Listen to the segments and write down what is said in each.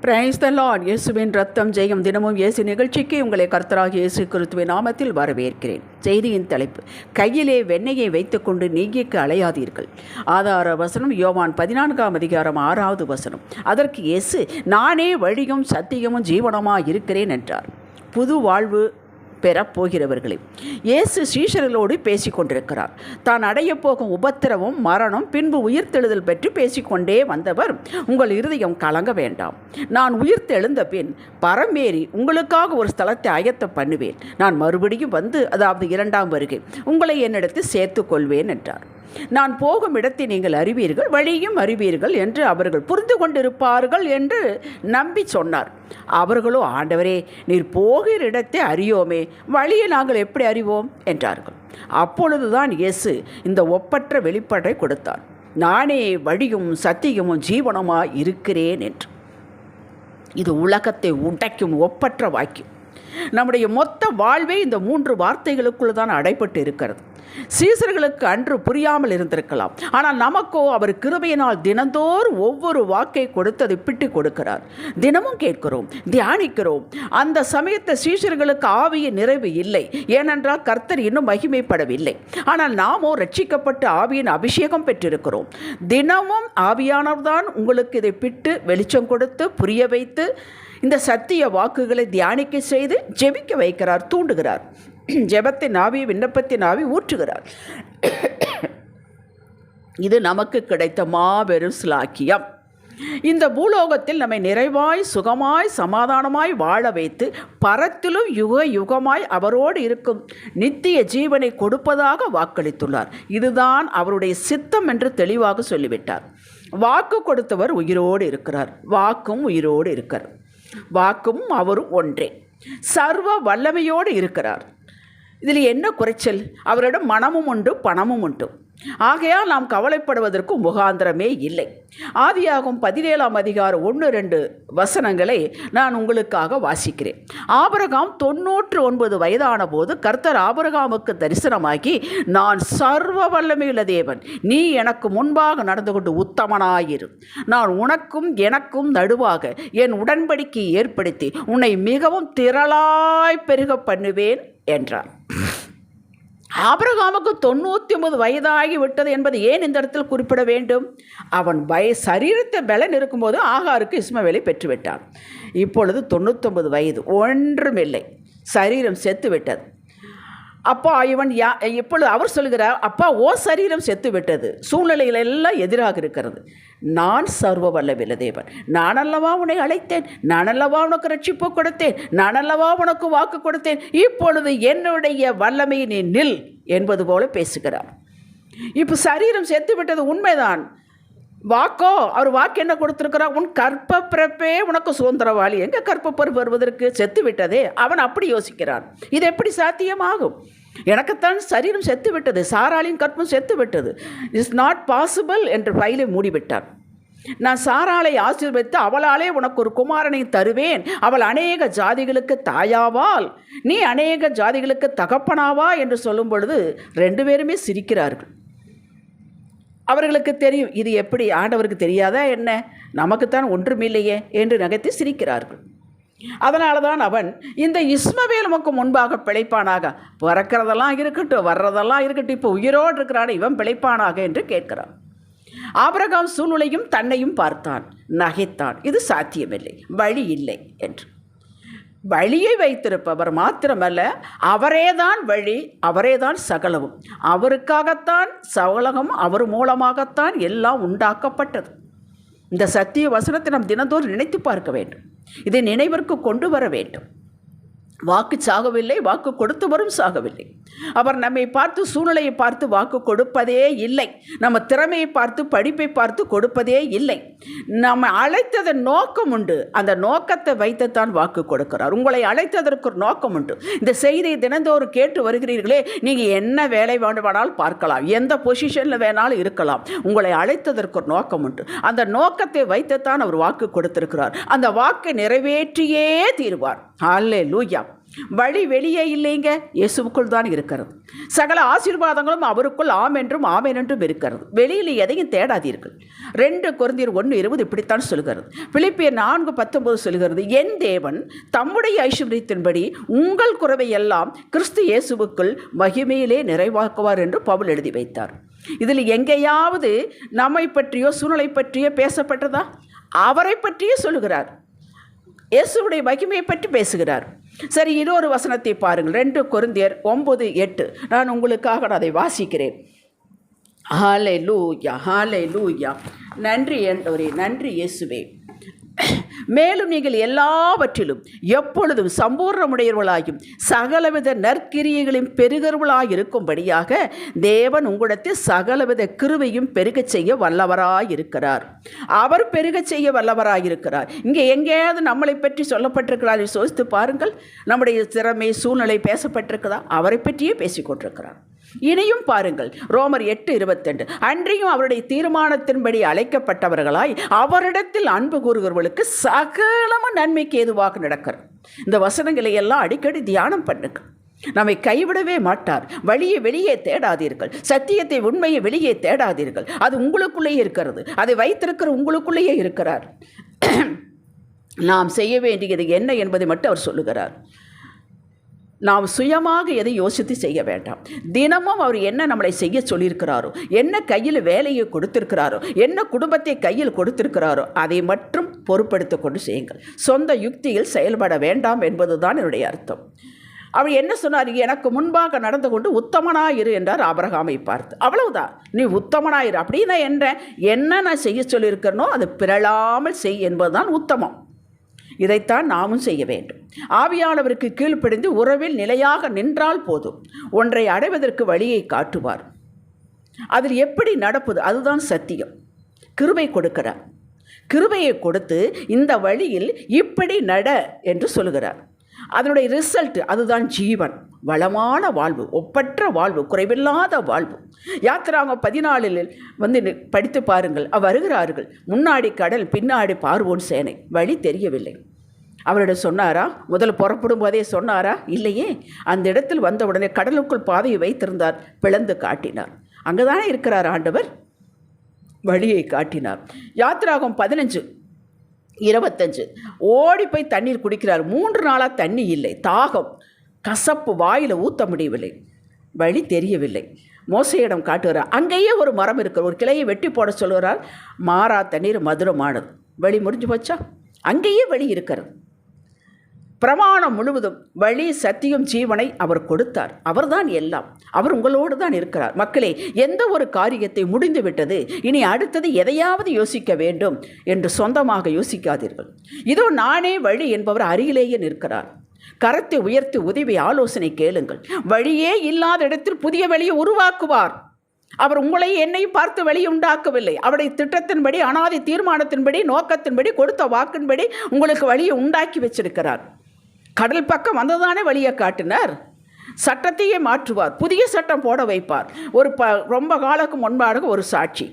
Praise the Lord. இயேசுவின் ரத்தம் ஜெயம். தினமும் இயேசு நிகழ்ச்சிக்கு உங்களை கர்த்தராகிய இயேசு கிறிஸ்துவின் நாமத்தில் வரவேற்கிறேன். செய்தியின் தலைப்பு: கையிலே வெண்ணெயை வைத்துக்கொண்டு நீங்கிக்கு அலையாதீர்கள். ஆதார வசனம் யோவான் 14ஆம் அதிகாரம் 6வது வசனம். அதற்கு இயேசு, நானே வழியும் சத்தியமும் ஜீவனமாக இருக்கிறேன் என்றார். புது வாழ்வு பெறப்போகிறவர்களே, இயேசு சீஷர்களோடு பேசிக்கொண்டிருக்கிறார். தான் அடையப்போகும் உபத்திரவம், மரணம், பின்பு உயிர்த்தெழுதல் பற்றி பேசிக்கொண்டே வந்தவர், உங்கள் இருதயம் கலங்க வேண்டாம். நான் உயிர்த்தெழுந்த பின் பரமேறி உங்களுக்காக ஒரு ஸ்தலத்தை ஆயத்தம் பண்ணுவேன். நான் மறுபடியும் வந்து, அதாவது 2ஆம் வருகை, உங்களை என்னிடத்தில் சேர்த்து கொள்வேன் என்றார். நான் போகும் இடத்தை நீங்கள் அறிவீர்கள், வழியும் அறிவீர்கள் என்று அவர்கள் புரிந்து கொண்டிருப்பார்கள் என்று நம்பி சொன்னார். அவர்களோ, ஆண்டவரே, நீர் போகிற இடத்தை அறியோமே, வழியை நாங்கள் எப்படி அறிவோம் என்றார்கள். அப்பொழுதுதான் இயேசு இந்த ஒப்பற்ற வெளிப்பாட்டை கொடுத்தார். நானே வழியும் சத்தியமும் ஜீவனமாய் இருக்கிறேன் என்று. இது உலகத்தை உடைக்கும் ஒப்பற்ற வாக்கியம். நம்முடைய மொத்த வாழ்வே இந்த 3 வார்த்தைகளுக்குள் தான் அடைப்பட்டு இருக்கிறது. சீசர்களுக்கு அன்று புரியாமல் இருந்திருக்கலாம், ஆனால் நமக்கோ அவர் கிருபையினால் தினந்தோறும் ஒவ்வொரு வாக்கை கொடுத்ததை பிட்டு கொடுக்கிறார். தினமும் கேட்கிறோம், தியானிக்கிறோம். அந்த சமயத்தை சீசர்களுக்கு ஆவியின் நிறைவு இல்லை, ஏனென்றால் கர்த்தர் இன்னும் மகிமைப்படவில்லை. ஆனால் நாமோ ரட்சிக்கப்பட்டு ஆவியின் அபிஷேகம் பெற்றிருக்கிறோம். தினமும் ஆவியானவர்தான் உங்களுக்கு இதை பிட்டு வெளிச்சம் கொடுத்து புரிய வைத்து இந்த சத்திய வாக்குகளை தியானிக்க செய்து ஜெபிக்க வைக்கிறார், தூண்டுகிறார். ஜெபத்தின் ஆவி, விண்ணப்பத்தின் ஆவி ஊற்றுகிறார். இது நமக்கு கிடைத்த மாபெரும் ஸ்லாக்கியம். இந்த பூலோகத்தில் நம்மை நிறைவாய், சுகமாய், சமாதானமாய் வாழ வைத்து பரத்திலும் யுக யுகமாய் அவரோடு இருக்கும் நித்திய ஜீவனை கொடுப்பதாக வாக்களித்துள்ளார். இதுதான் அவருடைய சித்தம் என்று தெளிவாக சொல்லிவிட்டார். வாக்கு கொடுத்தவர் உயிரோடு இருக்கிறார், வாக்கும் உயிரோடு இருக்கிறார். வாக்கும் அவரும் ஒன்றே, சர்வ வல்லமையோடு இருக்கிறார். இதில் என்ன குறைச்சல்? அவரிடம் மனமும் உண்டு, பணமும் உண்டு. ஆகையால் நாம் கவலைப்படுவதற்கு முகாந்திரமே இல்லை. ஆதியாகும் 17ஆம் அதிகாரம் 1-2 வசனங்களை நான் உங்களுக்காக வாசிக்கிறேன். ஆபிரகாம் 99 வயதான போது கர்த்தர் ஆபிரகாமுக்கு தரிசனமாகி, நான் சர்வ வல்லமையுள்ள தேவன், நீ எனக்கு முன்பாக நடந்து கொண்டு உத்தமனாயிரு. நான் உனக்கும் எனக்கும் நடுவாக என் உடன்படிக்கையை ஏற்படுத்தி உன்னை மிகவும் திரளாய் பெருக பண்ணுவேன் என்றார். ஆபிரகாமுக்கு 99 வயதாகி விட்டது என்பது ஏன் இந்த இடத்தில் குறிப்பிட வேண்டும்? அவன் சரீரத்தை பலன் இருக்கும்போது ஆகாருக்கு இஸ்மவேலை பெற்றுவிட்டான். இப்பொழுது 99 வயது, ஒன்றுமில்லை, சரீரம் செத்து விட்டது. அப்பா இவன் இப்பொழுது அவர் சொல்கிறார், அப்பா ஓ சரீரம் செத்து விட்டது, சூழ்நிலைகள் எல்லாம் எதிராக இருக்கிறது. நான் சர்வ வல்லமையுள்ள தேவன், நானல்லவா உன்னை அழைத்தேன், நானல்லவா உனக்கு ரட்சிப்பு கொடுத்தேன், நானல்லவா உனக்கு வாக்கு கொடுத்தேன், இப்பொழுது என்னுடைய வல்லமையை நீ நில் என்பது போல பேசுகிறார். இப்போ சரீரம் செத்து விட்டது உண்மைதான். வாக்கோ, அவர் வாக்கு என்ன கொடுத்துருக்கிறார்? உன் கற்ப பிறப்பே உனக்கு சுதந்திரவாளி. எங்கே கற்பப்பருப்பு வருவதற்கு? செத்து விட்டதே. அவன் அப்படி யோசிக்கிறான், இது எப்படி சாத்தியமாகும்? எனக்குத்தான் சரீரம் செத்து விட்டது, சாராளின் கற்பம் செத்து விட்டது, இட்ஸ் நாட் பாசிபிள் என்று ஃபைலை மூடிவிட்டான். நான் சாராளை ஆசீர்வதித்து அவளாலே உனக்கு ஒரு குமாரனை தருவேன், அவள் அநேக ஜாதிகளுக்கு தாயாவாள், நீ அநேக ஜாதிகளுக்கு தகப்பனாவா என்று சொல்லும் பொழுது 2 பேருமே சிரிக்கிறார்கள். அவர்களுக்கு தெரியும், இது எப்படி, ஆண்டவருக்கு தெரியாதா என்ன, நமக்குத்தான் ஒன்றுமில்லையே என்று நகைத்து சிரிக்கிறார்கள். அதனால தான் அவன், இந்த இஸ்மவேல் உமக்கு முன்பாக பிழைப்பானாக, பிறக்கிறதெல்லாம் இருக்கட்டும், வர்றதெல்லாம் இருக்கட்டும், இப்போ உயிரோடு இருக்கிறான், இவன் பிழைப்பானாக என்று கேட்கிறான். ஆபிரகாம் சூழ்நிலையும் தன்னையும் பார்த்தான், நகைத்தான். இது சாத்தியமில்லை, வழி இல்லை என்று. வழியை வைத்திருப்பவர் மாத்திரமல்ல, அவரேதான் வழி, அவரேதான் சகலமும். அவருக்காகத்தான் சகலகம், அவர் மூலமாகத்தான் எல்லாம் உண்டாக்கப்பட்டது. இந்த சத்திய வசனத்தை நாம் தினந்தோறும் நினைத்து பார்க்க வேண்டும், இதை நினைவிற்கு கொண்டு வர வேண்டும். வாக்கு சாகவில்லை, வாக்கு கொடுத்தவரும் சாகவில்லை. அவர் நம்மை பார்த்து, சூழ்நிலையை பார்த்து வாக்கு கொடுப்பதே இல்லை. நம்ம திறமையை பார்த்து, படிப்பை பார்த்து கொடுப்பதே இல்லை. நம்ம அழைத்ததன் நோக்கம் உண்டு, அந்த நோக்கத்தை வைத்துத்தான் வாக்கு கொடுக்கிறார். உங்களை அழைத்ததற்கு ஒரு நோக்கம் உண்டு. இந்த செய்தியை தினந்தோறும் கேட்டு வருகிறீர்களே, நீங்கள் என்ன வேலை வேண்டுமானாலும் பார்க்கலாம், எந்த பொசிஷனில் வேணாலும் இருக்கலாம். உங்களை அழைத்ததற்கு ஒரு நோக்கம் உண்டு. அந்த நோக்கத்தை வைத்துத்தான் அவர் வாக்கு கொடுத்திருக்கிறார். அந்த வாக்கை நிறைவேற்றியே தீர்வார். ஹல்லேலூயா. வழி வெளியே இல்லைங்க, இயேசுவுக்குள் தான் இருக்கிறது. சகல ஆசீர்வாதங்களும் அவருக்குள் ஆம் என்றும் ஆமென் என்றும் இருக்கிறது. வெளியில் எதையும் தேடாதீர்கள். 2 கொரிந்தியர் 1:20 இப்படித்தான் சொல்கிறது. பிலிப்பியர் 4:19 சொல்கிறது, என் தேவன் தம்முடைய ஐஸ்வரியத்தின்படி உங்கள் குறைவை எல்லாம் கிறிஸ்து இயேசுவுக்குள் மகிமையிலே நிறைவாக்குவார் என்று பவுல் எழுதி வைத்தார். இதில் எங்கேயாவது நம்மை பற்றியோ சூழ்நிலை பற்றியோ பேசப்பட்டதா? அவரை பற்றியே சொல்லுகிறார். இயேசுவுடைய மகிமையை பற்றி பேசுகிறார். சரி, இன்னொரு வசனத்தை பாருங்கள். 2 கொரிந்தியர் 9:8 நான் உங்களுக்காக அதை வாசிக்கிறேன். ஹல்லேலூயா, ஹல்லேலூயா. நன்றி ஆண்டவரே, நன்றி இயேசுவே. மேலும் நீங்கள் எல்லாவற்றிலும் எப்பொழுதும் சம்பூர்ணமுடையவர்களாயும் சகலவித நற்கிரியைகளையும் பெருகிறவர்களாயிருக்கும்படியாக தேவன் உங்களிடத்தில் சகலவித கிருபையும் பெருகச் செய்ய வல்லவராயிருக்கிறார். அவர் பெருகச் செய்ய வல்லவராயிருக்கிறார். இங்கே எங்கேயாவது நம்மளை பற்றி சொல்லப்பட்டிருக்கிறார் யோசித்து பாருங்கள். நம்முடைய திறமை சூழ்நிலை பேசப்பட்டிருக்குதா? அவரை பற்றியே பேசிக்கொண்டிருக்கிறார். இனியும் பாருங்கள், ரோமர் 8:22 அன்றியும் அவருடைய தீர்மானத்தின்படி அழைக்கப்பட்டவர்களாய் அவரிடத்தில் அன்பு கூறுகிறவர்களுக்கு சகலமும் நன்மைக்கு ஏதுவாக நடக்கிறது. இந்த வசனங்களை எல்லாம் அடிக்கடி தியானம் பண்ணுங்க. நம்மை கைவிடவே மாட்டார். வழியை வெளியே தேடாதீர்கள். சத்தியத்தை உண்மையை வெளியே தேடாதீர்கள். அது உங்களுக்குள்ளேயே இருக்கிறது. அதை வைத்திருக்கிற உங்களுக்குள்ளேயே இருக்கிறார். நாம் செய்ய வேண்டியது என்ன என்பதை மட்டும் அவர் சொல்லுகிறார். நாம் சுயமாக எதை யோசித்து செய்ய வேண்டாம். தினமும் அவர் என்ன நம்மளை செய்ய சொல்லியிருக்கிறாரோ, என்ன கையில் வேலையை கொடுத்திருக்கிறாரோ, என்ன குடும்பத்தை கையில் கொடுத்திருக்கிறாரோ அதை மட்டும் பொறுப்படுத்தி கொண்டு செய்யுங்கள். சொந்த யுக்தியில் செயல்பட வேண்டாம் என்பதுதான் என்னுடைய அர்த்தம். அவர் என்ன சொன்னார்? எனக்கு முன்பாக நடந்து கொண்டு உத்தமனாயிரு என்றார் ஆபிரகாமை பார்த்து. அவ்வளவுதான். நீ உத்தமனாயிரு அப்படின்னா என்ன நான் செய்ய சொல்லியிருக்கிறனோ அது பிறழாமல் செய் என்பதுதான் உத்தமம். இதைத்தான் நாமும் செய்ய வேண்டும். ஆவியானவருக்கு கீழ்ப்படிந்து உறவில் நிலையாக நின்றால் போதும். ஒன்றை அடைவதற்கு வழியை காட்டுவார். அதில் எப்படி நடப்பது? அதுதான் சத்தியம். கிருபை கொடுக்கிறார். கிருபையை கொடுத்து இந்த வழியில் இப்படி நட என்று சொல்லுகிறார். அதனுடைய ரிசல்ட் அதுதான் ஜீவன், வளமான வாழ்வு, ஒப்பற்ற வாழ்வு, குறைவில்லாத வாழ்வு. யாத்திராங்க 14 படித்து பாருங்கள். வருகிறார்கள். முன்னாடி கடல், பின்னாடி பார்வோன் சேனை. வழி தெரியவில்லை. அவரிடம் சொன்னாரா? முதல் புறப்படும் போதே சொன்னாரா? இல்லையே. அந்த இடத்தில் வந்தவுடனே கடலுக்குள் பாதையை வைத்திருந்தார். பிளந்து காட்டினார். அங்கேதானே இருக்கிறார் ஆண்டவர். வழியை காட்டினார். யாத்திராகம் 15:25 ஓடி போய் தண்ணீர் குடிக்கிறார். 3 நாளாக தண்ணி இல்லை. தாகம், கசப்பு, வாயில் ஊற்ற முடியவில்லை. வழி தெரியவில்லை. மோசையிடம் காட்டுகிறார். அங்கேயே ஒரு மரம் இருக்கிற ஒரு கிளையை வெட்டி போட சொல்கிறார். மாறா தண்ணீர் மதுரமானது. வழி முடிஞ்சு போச்சா? அங்கேயே வழி இருக்கிறது. பிரமாணம் முழுவதும் வழி, சத்தியம், ஜீவனை அவர் கொடுத்தார். அவர்தான் எல்லாம். அவர் உங்களோடு தான் இருக்கிறார். மக்களே, எந்த ஒரு காரியத்தை முடிந்து விட்டது, இனி அடுத்தது எதையாவது யோசிக்க வேண்டும் என்று சொந்தமாக யோசிக்காதீர்கள். இதோ நானே வழி என்பவர் அருகிலேயே நிற்கிறார். கரத்தை உயர்த்தி உதவி ஆலோசனை கேளுங்கள். வழியே இல்லாத இடத்தில் புதிய வழியை உருவாக்குவார். அவர் உங்களை என்னையும் பார்த்து வழி உண்டாக்கவில்லை. அவருடைய திட்டத்தின்படி, அனாதி தீர்மானத்தின்படி, நோக்கத்தின்படி, கொடுத்த வாக்கின்படி உங்களுக்கு வழியை உண்டாக்கி வச்சிருக்கிறார். கடல் பக்கம் வந்ததானே வழியை காட்டினார். சட்டத்தையே மாற்றுவார். புதிய சட்டம் போட வைப்பார். ரொம்ப காலத்துக்கு முன்பாக ஒரு சாட்சி,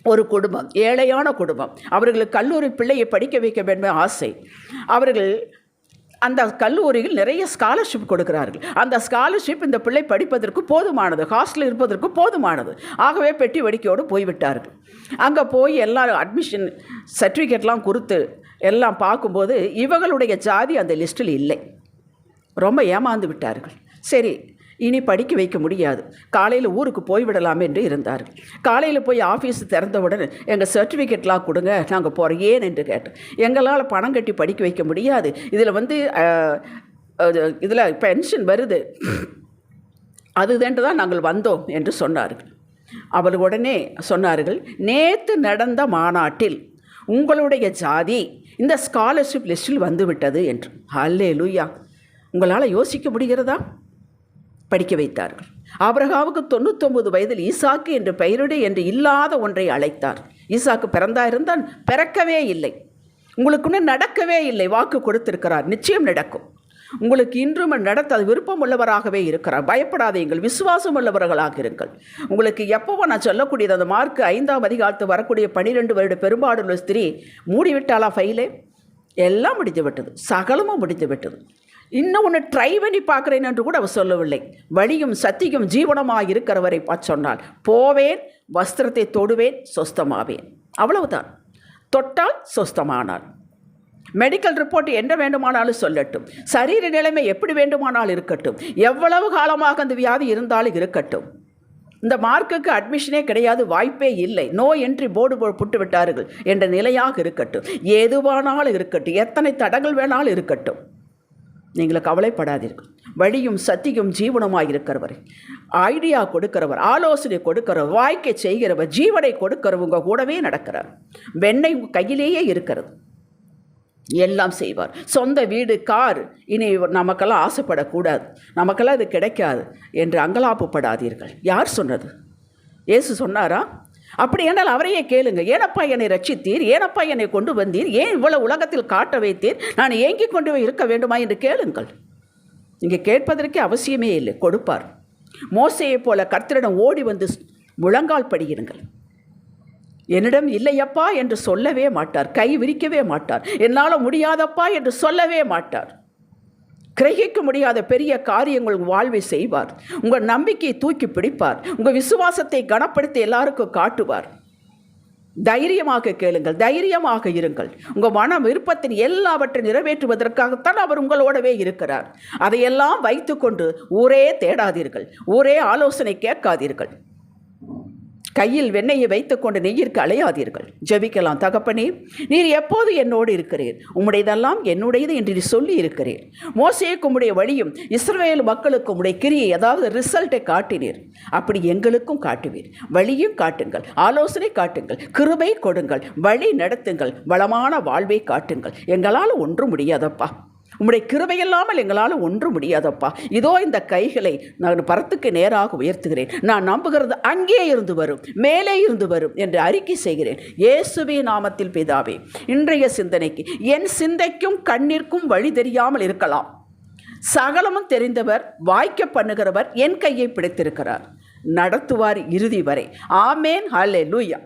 ஒரு குடும்பம், ஏழையான குடும்பம். அவர்களுக்கு கல்லூரி பிள்ளையை படிக்க வைக்க வேண்டும் ஆசை. அவர்கள் அந்த கல்லூரியில் நிறைய ஸ்காலர்ஷிப் கொடுக்கிறார்கள். அந்த ஸ்காலர்ஷிப் இந்த பிள்ளை படிப்பதற்கு போதுமானது, ஹாஸ்டலில் இருப்பதற்கு போதுமானது. ஆகவே பெட்டி வடிக்கையோடு போய்விட்டார்கள். அங்கே போய் எல்லாரும் அட்மிஷன் சர்டிஃபிகேட்லாம் கொடுத்து எல்லாம் பார்க்கும்போது இவங்களுடைய ஜாதி அந்த லிஸ்ட்டில் இல்லை. ரொம்ப ஏமாந்து விட்டார்கள். சரி, இனி படிக்க வைக்க முடியாது, காலையில் ஊருக்கு போய்விடலாம் என்று இருந்தார்கள். காலையில் போய் ஆஃபீஸ் திறந்தவுடன் எங்கள் சர்டிஃபிகேட்லாம் கொடுங்க, நாங்கள் போகிறோம். ஏன் என்று கேட்டோம். எங்களால் பணம் கட்டி படிக்க வைக்க முடியாது, இதில் பென்ஷன் வருது, அதுதென்று தான் நாங்கள் வந்தோம் என்று சொன்னார்கள். அவள் உடனே சொன்னார்கள், நேற்று நடந்த மாநாட்டில் உங்களுடைய ஜாதி இந்த ஸ்காலர்ஷிப் லிஸ்டில் வந்துவிட்டது என்று. ஹல்லேலூயா! உங்களால் யோசிக்க முடிகிறதா? படிக்க வைத்தார்கள். ஆபிரகாமுக்கு 99 வயதில் ஈசாக்கு என்று பெயரிடு என்று இல்லாத ஒன்றை அழைத்தார். ஈசாக்கு பிறந்தாயிருந்தான், பிறக்கவே இல்லை. உங்களுக்கு இன்னும் நடக்கவே இல்லை. வாக்கு கொடுத்திருக்கிறார், நிச்சயம் நடக்கும். உங்களுக்கு இன்றும் நடத்த விருப்பம் உள்ளவராகவே இருக்கிறார். பயப்படாதீங்கள், விசுவாசம் உள்ளவர்களாக இருங்கள். உங்களுக்கு எப்போவோ நான் சொல்லக்கூடியது, அந்த மார்க் 5ஆம் அதிகாரத்து வரக்கூடிய 12 வருட பெரும்பாடுள்ள ஸ்திரீ மூடிவிட்டாளா ஃபைலே? எல்லாம் முடிந்து விட்டது, சகலமும் முடிந்து விட்டது. இன்னும் ஒன்று ட்ரை பண்ணி பார்க்குறேன் என்று கூட அவர் சொல்லவில்லை. வழியும் சத்தியும் ஜீவனமாக இருக்கிறவரை பார்த்து சொன்னால், போவேன், வஸ்திரத்தை தொடுவேன், சொஸ்தமாவேன். அவ்வளவுதான். தொட்டால் சொஸ்தமானார். மெடிக்கல் ரிப்போர்ட் என்ன வேண்டுமானாலும் சொல்லட்டும், சரீர நிலைமை எப்படி வேண்டுமானாலும் இருக்கட்டும், எவ்வளவு காலமாக அந்த வியாதி இருந்தாலும் இருக்கட்டும், இந்த மார்க்குக்கு அட்மிஷனே கிடையாது, வாய்ப்பே இல்லை, நோ என்ட்ரி போர்டு புட்டு விட்டார்கள் என்ற நிலையாக இருக்கட்டும், எதுவானாலும் இருக்கட்டும், எத்தனை தடங்கள் வேணாலும் இருக்கட்டும், நீங்கள் கவலைப்படாதீர்கள். வழியும் சத்தியும் ஜீவனமாக இருக்கிறவர், ஐடியா கொடுக்கிறவர், ஆலோசனை கொடுக்கிறவர், வாய்க்கை செய்கிறவர், ஜீவனை கொடுக்கிறவங்க கூடவே நடக்கிறார். வெண்ணெய் கையிலேயே இருக்கிறது, எல்லாம் செய்வார். சொந்த வீடு, கார், இனி நமக்கெல்லாம் ஆசைப்படக்கூடாது, நமக்கெல்லாம் இது கிடைக்காது என்று அங்கலாப்புப்படாதீர்கள். யார் சொன்னது? இயேசு சொன்னாரா? அப்படி என்றால் அவரையே கேளுங்க. ஏனப்பா என்னை ரட்சித்தீர்? ஏனப்பா என்னை கொண்டு வந்தீர்? ஏன் இவ்வளவு உலகத்தில் காட்ட வைத்தீர்? நான் ஏங்கி கொண்டு இருக்க வேண்டுமா என்று கேளுங்கள். இங்கே கேட்பதற்கே அவசியமே இல்லை, கொடுப்பார். மோசையை போல கர்த்தரிடம் ஓடி வந்து முழங்கால் படியிருங்கள். என்னிடம் இல்லையப்பா என்று சொல்லவே மாட்டார், கை விரிக்கவே மாட்டார். என்னால் முடியாதப்பா என்று சொல்லவே மாட்டார். கிரகிக்க முடியாத பெரிய காரியங்கள் உங்கள் வாழ்வை செய்வார். உங்கள் நம்பிக்கையை தூக்கி பிடிப்பார். உங்கள் விசுவாசத்தை கனப்படுத்தி எல்லாருக்கும் காட்டுவார். தைரியமாக கேளுங்கள், தைரியமாக இருங்கள். உங்கள் மன விருப்பத்தின் எல்லாவற்றை நிறைவேற்றுவதற்காகத்தான் அவர் உங்களோடவே இருக்கிறார். அதையெல்லாம் வைத்துக்கொண்டு ஊரே தேடாதீர்கள், ஊரே ஆலோசனை கேட்காதீர்கள். கையில் வெண்ணெயை வைத்துக்கொண்டு நெய்யிற்கு அலையாதீர்கள். ஜெபிக்கலாம். தகப்பனே, நீர் எப்போது என்னோடு இருக்கிறீர், உம்முடையதெல்லாம் என்னுடையது என்று சொல்லி இருக்கிறீர். மோசேக்கு உம்முடைய வழியும் இஸ்ரவேல் மக்களுக்கு உம்முடைய கிரியை, அதாவது ரிசல்ட்டை காட்டினீர். அப்படி எங்களுக்கும் காட்டுவீர். வழியும் காட்டுங்கள், ஆலோசனை காட்டுங்கள், கிருபை கொடுங்கள், வழி நடத்துங்கள், வளமான வாழ்வை காட்டுங்கள். எங்களால் ஒன்றும் முடியாதப்பா, உம்முடைய கிருபையில்லாமல் எங்களால் ஒன்றும் முடியாதப்பா. இதோ இந்த கைகளை நான் பரத்துக்கு நேராக உயர்த்துகிறேன். நான் நம்புகிறது அங்கே இருந்து வரும், மேலே இருந்து வரும் என்று அறிக்கை செய்கிறேன். இயேசுவின் நாமத்தில் பிதாவே. இன்றைய சிந்தனைக்கு, என் சிந்தைக்கும் கண்ணிற்கும் வழி தெரியாமல் இருக்கலாம், சகலமும் தெரிந்தவர், வாய்க்க பண்ணுகிறவர் என் கையை பிடித்திருக்கிறார், நடத்துவார் இறுதி வரை. ஆமேன். ஹல்லேலூயா.